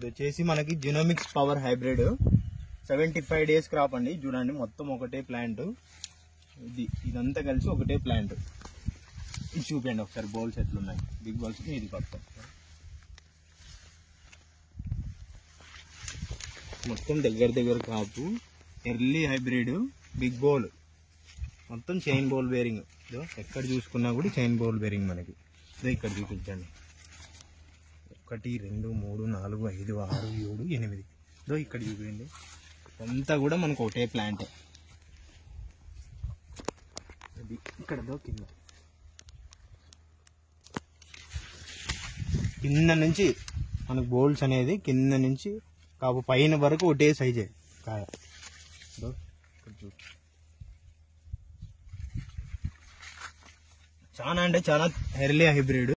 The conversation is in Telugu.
ఇది వచ్చేసి మనకి genomics power hybrid 75 days crop అండి. చూడండి మొత్తం ఒకటే ప్లాంట్, ఇదంతా కలిసి ఒకటే ప్లాంట్. ఇది చూపండి ఒకసారి బౌల్స్ ఎట్లున్నాయి, బిగ్ బౌల్స్. ఇది పక్కన మొత్తం దగ్గర కాపు, ఎర్లీ హైబ్రిడ్, బిగ్ బౌల్, మొత్తం చైన్ బౌల్ బేరింగ్. ఎక్కడ చూసుకున్నా కూడా చైన్ బౌల్ బేరింగ్ మనకి. ఇక్కడ చూపించండి, 1 2 3 4 5 6 7 8. ఇక్కడ చూపించండి, అంతా కూడా మనకు ఒకటే ప్లాంట్. ఇక్కడ కింద నుంచి మనకు బౌల్స్ అనేది కింద నుంచి కాపు పైన వరకు ఒకటే సైజే కాయ. చాలా అంటే చాలా ఎర్లీ హైబ్రిడ్.